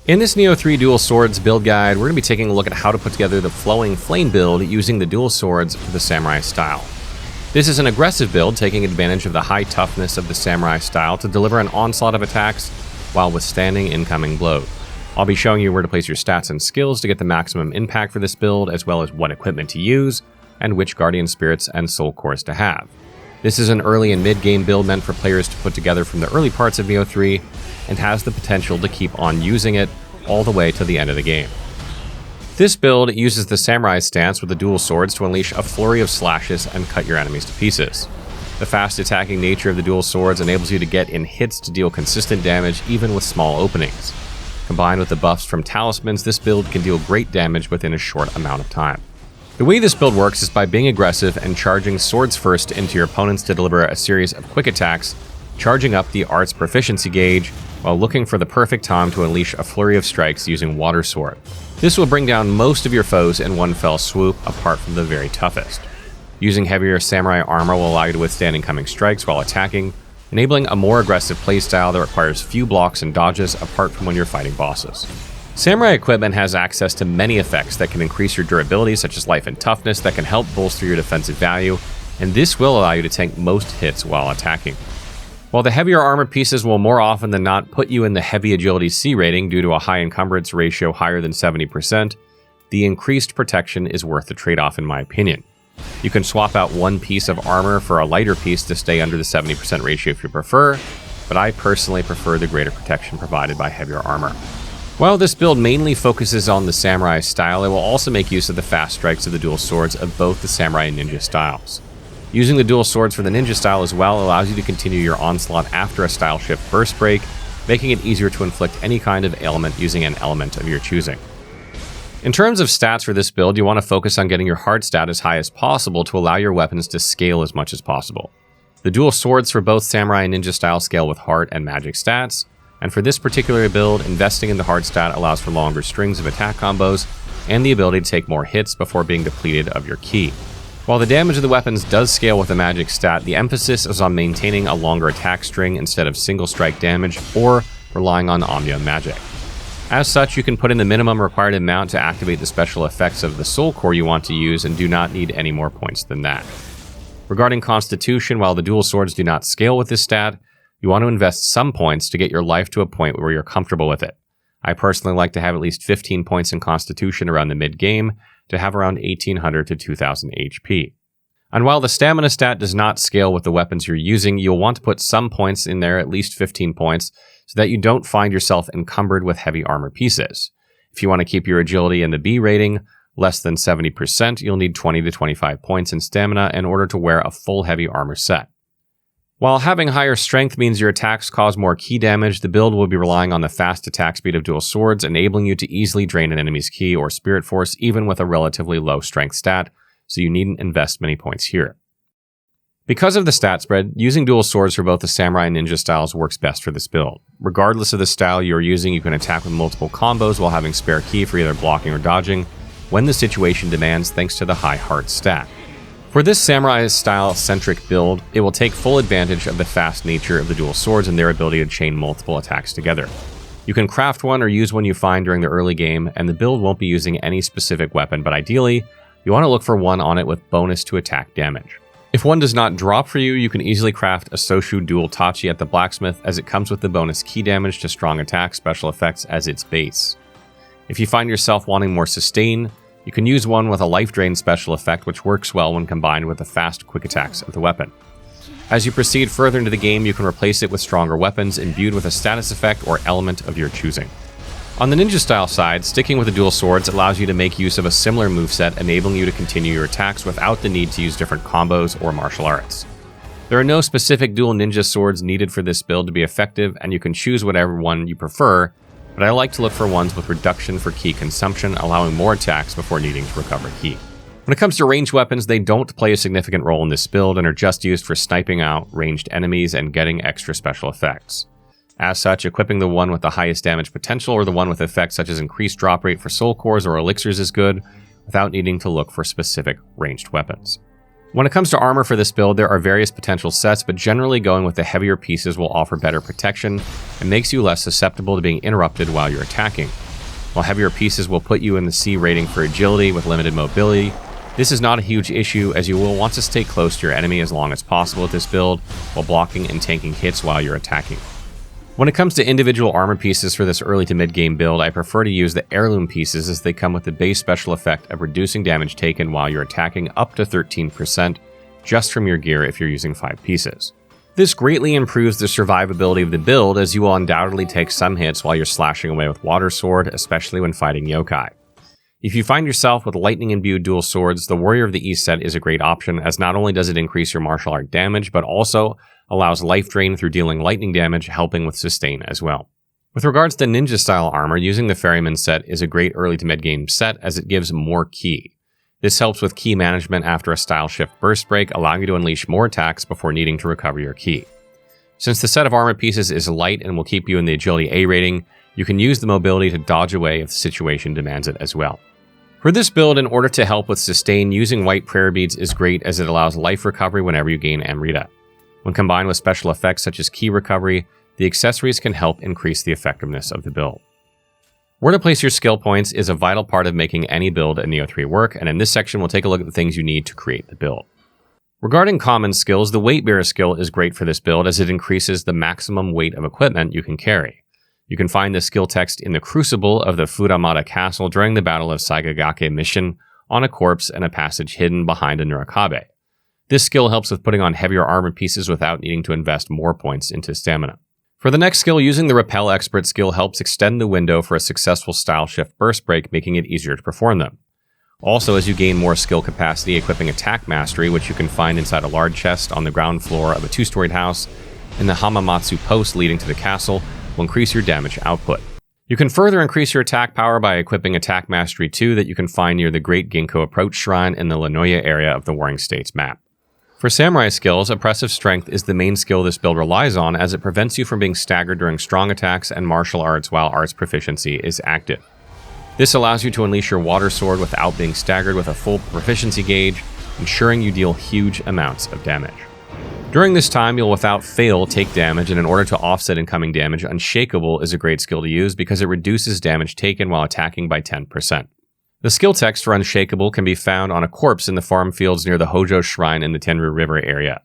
In this Nioh 3 Dual Swords build guide, we're going to be taking a look at how to put together the Flowing Flame build using the dual swords for the Samurai style. This is an aggressive build taking advantage of the high toughness of the Samurai style to deliver an onslaught of attacks while withstanding incoming blows. I'll be showing you where to place your stats and skills to get the maximum impact for this build, as well as what equipment to use, and which Guardian Spirits and Soul Cores to have. This is an early and mid-game build meant for players to put together from the early parts of Nioh 3, and has the potential to keep on using it all the way to the end of the game. This build uses the Samurai stance with the dual swords to unleash a flurry of slashes and cut your enemies to pieces. The fast attacking nature of the dual swords enables you to get in hits to deal consistent damage even with small openings. Combined with the buffs from talismans, this build can deal great damage within a short amount of time. The way this build works is by being aggressive and charging swords first into your opponents to deliver a series of quick attacks, charging up the art's proficiency gauge, while looking for the perfect time to unleash a flurry of strikes using Water Sword. This will bring down most of your foes in one fell swoop, apart from the very toughest. Using heavier samurai armor will allow you to withstand incoming strikes while attacking, enabling a more aggressive playstyle that requires few blocks and dodges apart from when you're fighting bosses. Samurai equipment has access to many effects that can increase your durability, such as life and toughness, that can help bolster your defensive value, and this will allow you to tank most hits while attacking. While the heavier armor pieces will more often than not put you in the heavy agility C rating due to a high encumbrance ratio higher than 70%, the increased protection is worth the trade-off in my opinion. You can swap out one piece of armor for a lighter piece to stay under the 70% ratio if you prefer, but I personally prefer the greater protection provided by heavier armor. While this build mainly focuses on the samurai style, it will also make use of the fast strikes of the dual swords of both the samurai and ninja styles. Using the dual swords for the ninja style as well allows you to continue your onslaught after a style shift burst break, making it easier to inflict any kind of ailment using an element of your choosing. In terms of stats for this build, you want to focus on getting your hard stat as high as possible to allow your weapons to scale as much as possible. The dual swords for both samurai and ninja style scale with heart and magic stats, and for this particular build, investing in the hard stat allows for longer strings of attack combos and the ability to take more hits before being depleted of your ki. While the damage of the weapons does scale with the magic stat, the emphasis is on maintaining a longer attack string instead of single strike damage or relying on Omnia magic. As such, you can put in the minimum required amount to activate the special effects of the soul core you want to use and do not need any more points than that. Regarding constitution, while the dual swords do not scale with this stat, you want to invest some points to get your life to a point where you're comfortable with it. I personally like to have at least 15 points in constitution around the mid-game to have around 1800 to 2000 HP. And while the stamina stat does not scale with the weapons you're using, you'll want to put some points in there, at least 15 points, so that you don't find yourself encumbered with heavy armor pieces. If you want to keep your agility in the B rating less than 70%, you'll need 20 to 25 points in stamina in order to wear a full heavy armor set. While having higher strength means your attacks cause more ki damage, the build will be relying on the fast attack speed of dual swords, enabling you to easily drain an enemy's ki or spirit force even with a relatively low strength stat, so you needn't invest many points here. Because of the stat spread, using dual swords for both the samurai and ninja styles works best for this build. Regardless of the style you're using, you can attack with multiple combos while having spare ki for either blocking or dodging when the situation demands, thanks to the high heart stat. For this samurai style centric build, it will take full advantage of the fast nature of the dual swords and their ability to chain multiple attacks together. You can craft one or use one you find during the early game, and the build won't be using any specific weapon, but ideally, you want to look for one on it with bonus to attack damage. If one does not drop for you, you can easily craft a Soshu Dual Tachi at the blacksmith, as it comes with the bonus ki damage to strong attack special effects as its base. If you find yourself wanting more sustain, you can use one with a life drain special effect, which works well when combined with the fast quick attacks of the weapon. As you proceed further into the game, you can replace it with stronger weapons imbued with a status effect or element of your choosing. On the ninja style side, sticking with the dual swords allows you to make use of a similar moveset, enabling you to continue your attacks without the need to use different combos or martial arts. There are no specific dual ninja swords needed for this build to be effective, and you can choose whatever one you prefer, but I like to look for ones with reduction for ki consumption, allowing more attacks before needing to recover ki. When it comes to ranged weapons, they don't play a significant role in this build and are just used for sniping out ranged enemies and getting extra special effects. As such, equipping the one with the highest damage potential or the one with effects such as increased drop rate for soul cores or elixirs is good, without needing to look for specific ranged weapons. When it comes to armor for this build, there are various potential sets, but generally going with the heavier pieces will offer better protection and makes you less susceptible to being interrupted while you're attacking. While heavier pieces will put you in the C rating for agility with limited mobility, this is not a huge issue as you will want to stay close to your enemy as long as possible with this build while blocking and tanking hits while you're attacking. When it comes to individual armor pieces for this early to mid game build, I prefer to use the heirloom pieces as they come with the base special effect of reducing damage taken while you're attacking up to 13% just from your gear if you're using 5 pieces. This greatly improves the survivability of the build as you will undoubtedly take some hits while you're slashing away with water sword, especially when fighting yokai. If you find yourself with lightning imbued dual swords, the Warrior of the East set is a great option as not only does it increase your martial art damage, but also allows life drain through dealing lightning damage, helping with sustain as well. With regards to ninja style armor, using the Ferryman set is a great early to mid game set as it gives more ki. This helps with ki management after a style shift burst break, allowing you to unleash more attacks before needing to recover your ki. Since the set of armor pieces is light and will keep you in the agility A rating, you can use the mobility to dodge away if the situation demands it as well. For this build, in order to help with sustain, using white prayer beads is great as it allows life recovery whenever you gain Amrita. When combined with special effects such as ki recovery, the accessories can help increase the effectiveness of the build. Where to place your skill points is a vital part of making any build in Nioh 3 work, and in this section we'll take a look at the things you need to create the build. Regarding common skills, the weight bearer skill is great for this build as it increases the maximum weight of equipment you can carry. You can find the skill text in the Crucible of the Furamata Castle during the Battle of Saigagake mission on a corpse and a passage hidden behind a Nurikabe. This skill helps with putting on heavier armor pieces without needing to invest more points into stamina. For the next skill, using the Repel Expert skill helps extend the window for a successful style shift burst break, making it easier to perform them. Also, as you gain more skill capacity, equipping Attack Mastery, which you can find inside a large chest on the ground floor of a 2-storied house in the Hamamatsu post leading to the castle, will increase your damage output. You can further increase your attack power by equipping Attack Mastery 2 that you can find near the Great Ginkgo Approach Shrine in the Nioh area of the Warring States map. For samurai skills, Oppressive Strength is the main skill this build relies on as it prevents you from being staggered during strong attacks and martial arts while arts proficiency is active. This allows you to unleash your water sword without being staggered with a full proficiency gauge, ensuring you deal huge amounts of damage. During this time, you'll without fail take damage, and in order to offset incoming damage, Unshakable is a great skill to use because it reduces damage taken while attacking by 10%. The skill text for Unshakable can be found on a corpse in the farm fields near the Hojo Shrine in the Tenru River area.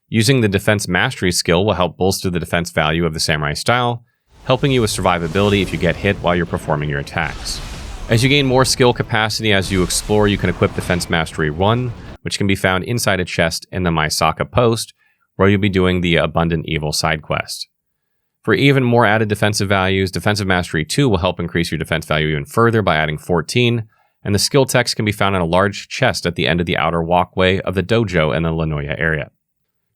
Using the Defense Mastery skill will help bolster the defense value of the samurai style, helping you with survivability if you get hit while you're performing your attacks. As you gain more skill capacity as you explore, you can equip Defense Mastery 1, which can be found inside a chest in the Maisaka post, where you'll be doing the Abundant Evil side quest. For even more added defensive values, Defensive Mastery 2 will help increase your defense value even further by adding 14, and the skill text can be found in a large chest at the end of the outer walkway of the dojo in the Nioh area.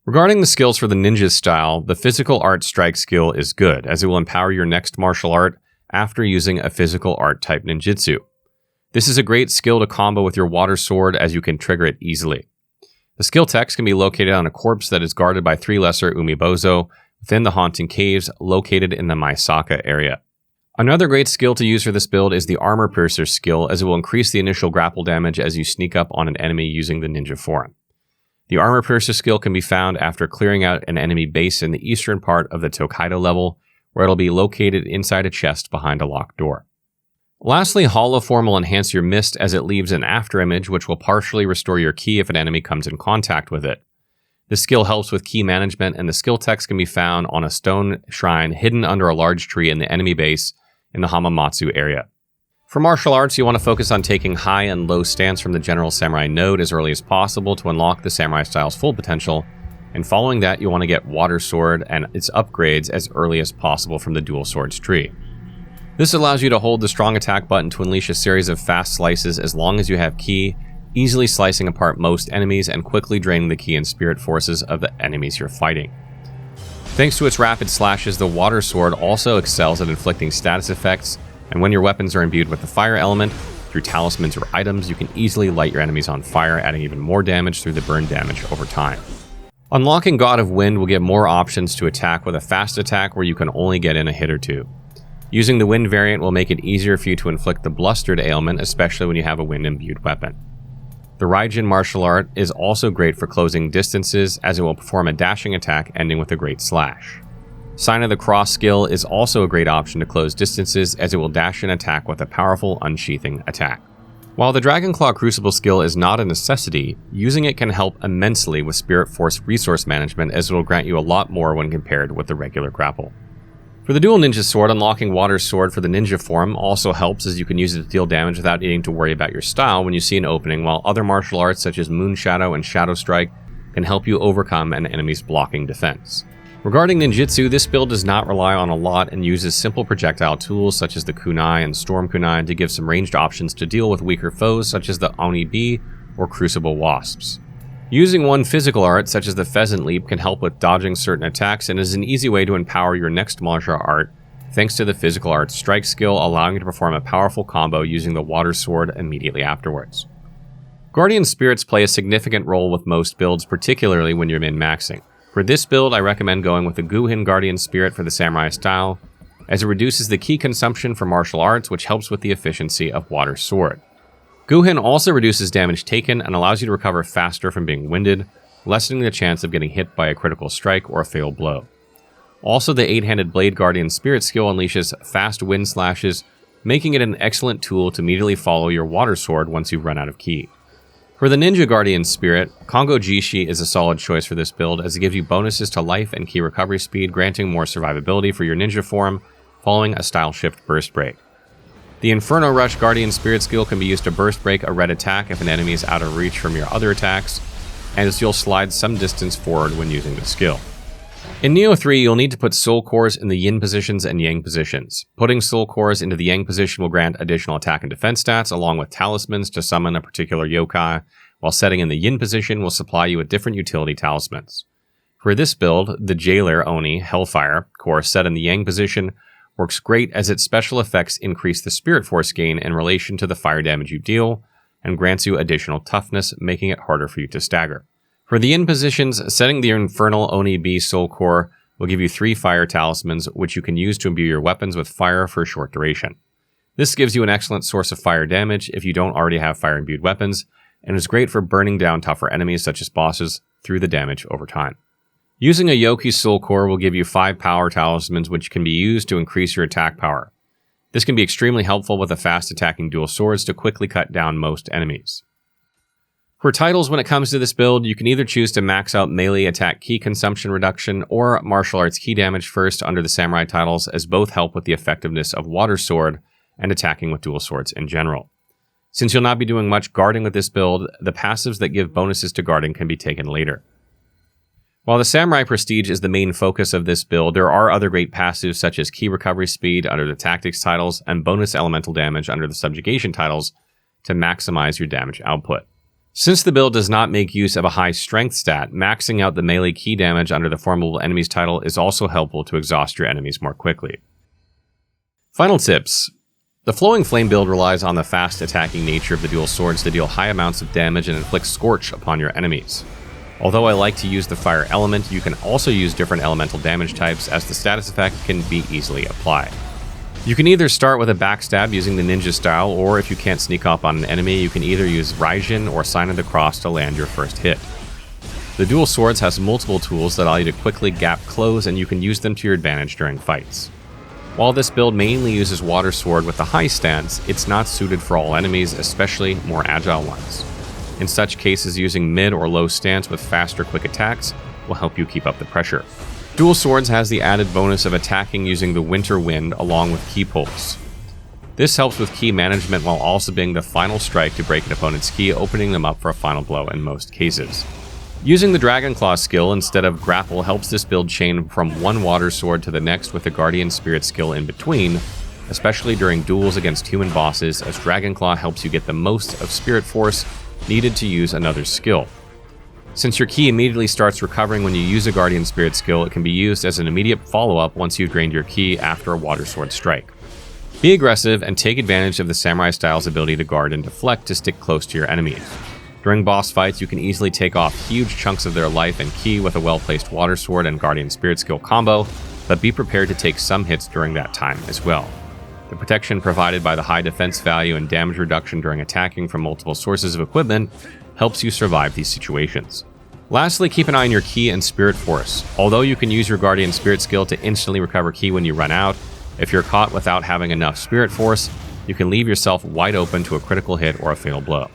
Regarding the skills for the ninja style, the Physical Art Strike skill is good, as it will empower your next martial art after using a physical art type ninjutsu. This is a great skill to combo with your water sword as you can trigger it easily. The skill text can be located on a corpse that is guarded by 3 lesser umibozo within the Haunting Caves located in the Maisaka area. Another great skill to use for this build is the Armor Piercer skill, as it will increase the initial grapple damage as you sneak up on an enemy using the ninja form. The Armor Piercer skill can be found after clearing out an enemy base in the eastern part of the Tokaido level, where it'll be located inside a chest behind a locked door. Lastly, Hollow Form will enhance your mist as it leaves an afterimage which will partially restore your ki if an enemy comes in contact with it. This skill helps with ki management, and the skill text can be found on a stone shrine hidden under a large tree in the enemy base in the Hamamatsu area. For martial arts, you want to focus on taking high and low stance from the general samurai node as early as possible to unlock the samurai style's full potential, and following that you want to get water sword and its upgrades as early as possible from the dual swords tree. This allows you to hold the strong attack button to unleash a series of fast slices as long as you have ki, easily slicing apart most enemies and quickly draining the ki and spirit forces of the enemies you're fighting. Thanks to its rapid slashes, the water sword also excels at inflicting status effects, and when your weapons are imbued with the fire element, through talismans or items, you can easily light your enemies on fire, adding even more damage through the burn damage over time. Unlocking God of Wind will give more options to attack with a fast attack where you can only get in a hit or two. Using the wind variant will make it easier for you to inflict the blustered ailment, especially when you have a wind imbued weapon. The Raijin martial art is also great for closing distances, as it will perform a dashing attack ending with a great slash. Sign of the Cross skill is also a great option to close distances, as it will dash and attack with a powerful unsheathing attack. While the Dragonclaw Crucible skill is not a necessity, using it can help immensely with Spirit Force resource management, as it will grant you a lot more when compared with the regular grapple. For the dual ninja sword, unlocking Water Sword for the ninja form also helps, as you can use it to deal damage without needing to worry about your style when you see an opening, while other martial arts such as Moon Shadow and Shadow Strike can help you overcome an enemy's blocking defense. Regarding ninjutsu, this build does not rely on a lot and uses simple projectile tools such as the kunai and storm kunai to give some ranged options to deal with weaker foes such as the Oni-B or Crucible Wasps. Using one physical art such as the Pheasant Leap can help with dodging certain attacks and is an easy way to empower your next martial art thanks to the physical art strike skill, allowing you to perform a powerful combo using the Water Sword immediately afterwards. Guardian Spirits play a significant role with most builds, particularly when you're min-maxing. For this build, I recommend going with the Guhin Guardian Spirit for the Samurai style, as it reduces the ki consumption for martial arts, which helps with the efficiency of Water Sword. Guhin also reduces damage taken and allows you to recover faster from being winded, lessening the chance of getting hit by a critical strike or a fatal blow. Also, the 8-handed Blade Guardian Spirit skill unleashes fast wind slashes, making it an excellent tool to immediately follow your Water Sword once you've run out of ki. For the Ninja Guardian Spirit, Kongo Jishi is a solid choice for this build, as it gives you bonuses to life and ki recovery speed, granting more survivability for your ninja form following a style shift burst break. The Inferno Rush Guardian Spirit skill can be used to burst break a red attack if an enemy is out of reach from your other attacks, and as you'll slide some distance forward when using the skill. In Nioh 3, you'll need to put soul cores in the yin positions and yang positions. Putting soul cores into the yang position will grant additional attack and defense stats, along with talismans to summon a particular yokai, while setting in the yin position will supply you with different utility talismans. For this build, the Jailer Oni Hellfire core set in the yang position works great, as its special effects increase the Spirit Force gain in relation to the fire damage you deal, and grants you additional toughness, making it harder for you to stagger. For the yin positions, setting the Infernal Oni-B Soul Core will give you 3 fire talismans, which you can use to imbue your weapons with fire for a short duration. This gives you an excellent source of fire damage if you don't already have fire-imbued weapons, and is great for burning down tougher enemies such as bosses through the damage over time. Using a Yoki Soul Core will give you 5 power talismans, which can be used to increase your attack power. This can be extremely helpful with the fast attacking dual swords to quickly cut down most enemies. For titles, when it comes to this build, you can either choose to max out melee attack ki consumption reduction or martial arts ki damage first under the samurai titles, as both help with the effectiveness of Water Sword and attacking with dual swords in general. Since you'll not be doing much guarding with this build, the passives that give bonuses to guarding can be taken later. While the Samurai Prestige is the main focus of this build, there are other great passives such as ki recovery speed under the Tactics titles and bonus elemental damage under the Subjugation titles to maximize your damage output. Since the build does not make use of a high strength stat, maxing out the melee ki damage under the Formidable Enemies title is also helpful to exhaust your enemies more quickly. Final tips. The Flowing Flame build relies on the fast attacking nature of the dual swords to deal high amounts of damage and inflict scorch upon your enemies. Although I like to use the fire element, you can also use different elemental damage types, as the status effect can be easily applied. You can either start with a backstab using the ninja style, or if you can't sneak up on an enemy, you can either use Raijin or Sign of the Cross to land your first hit. The dual swords has multiple tools that allow you to quickly gap close, and you can use them to your advantage during fights. While this build mainly uses Water Sword with the high stance, it's not suited for all enemies, especially more agile ones. In such cases, using mid or low stance with faster quick attacks will help you keep up the pressure. Dual Swords has the added bonus of attacking using the Winter Wind along with ki pulse. This helps with ki management while also being the final strike to break an opponent's ki, opening them up for a final blow in most cases. Using the Dragonclaw skill instead of grapple helps this build chain from one Water Sword to the next with the Guardian Spirit skill in between, especially during duels against human bosses, as Dragonclaw helps you get the most of Spirit Force needed to use another skill. Since your ki immediately starts recovering when you use a Guardian Spirit skill, it can be used as an immediate follow-up once you've drained your ki after a Water Sword strike. Be aggressive and take advantage of the Samurai style's ability to guard and deflect to stick close to your enemies. During boss fights, you can easily take off huge chunks of their life and ki with a well-placed Water Sword and Guardian Spirit skill combo, but be prepared to take some hits during that time as well. The protection provided by the high defense value and damage reduction during attacking from multiple sources of equipment helps you survive these situations. Lastly, keep an eye on your ki and spirit force. Although you can use your guardian spirit skill to instantly recover ki when you run out, if you're caught without having enough spirit force, you can leave yourself wide open to a critical hit or a fatal blow.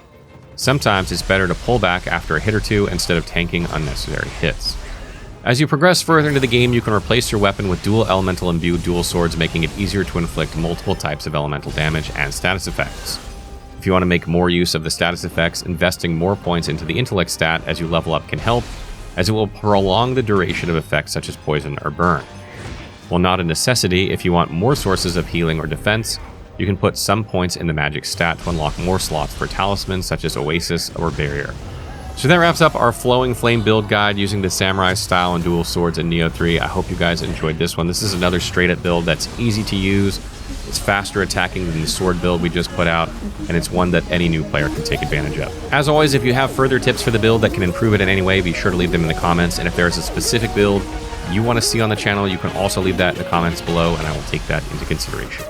Sometimes it's better to pull back after a hit or two instead of tanking unnecessary hits. As you progress further into the game, you can replace your weapon with dual elemental imbued dual swords, making it easier to inflict multiple types of elemental damage and status effects. If you want to make more use of the status effects, investing more points into the intellect stat as you level up can help, as it will prolong the duration of effects such as poison or burn. While not a necessity, if you want more sources of healing or defense, you can put some points in the magic stat to unlock more slots for talismans such as Oasis or Barrier. So that wraps up our Flowing Flame build guide using the Samurai style and dual swords in Nioh 3. I hope you guys enjoyed this one. This is another straight up build that's easy to use. It's faster attacking than the sword build we just put out, and it's one that any new player can take advantage of. As always, if you have further tips for the build that can improve it in any way, be sure to leave them in the comments. And if there's a specific build you want to see on the channel, you can also leave that in the comments below, and I will take that into consideration.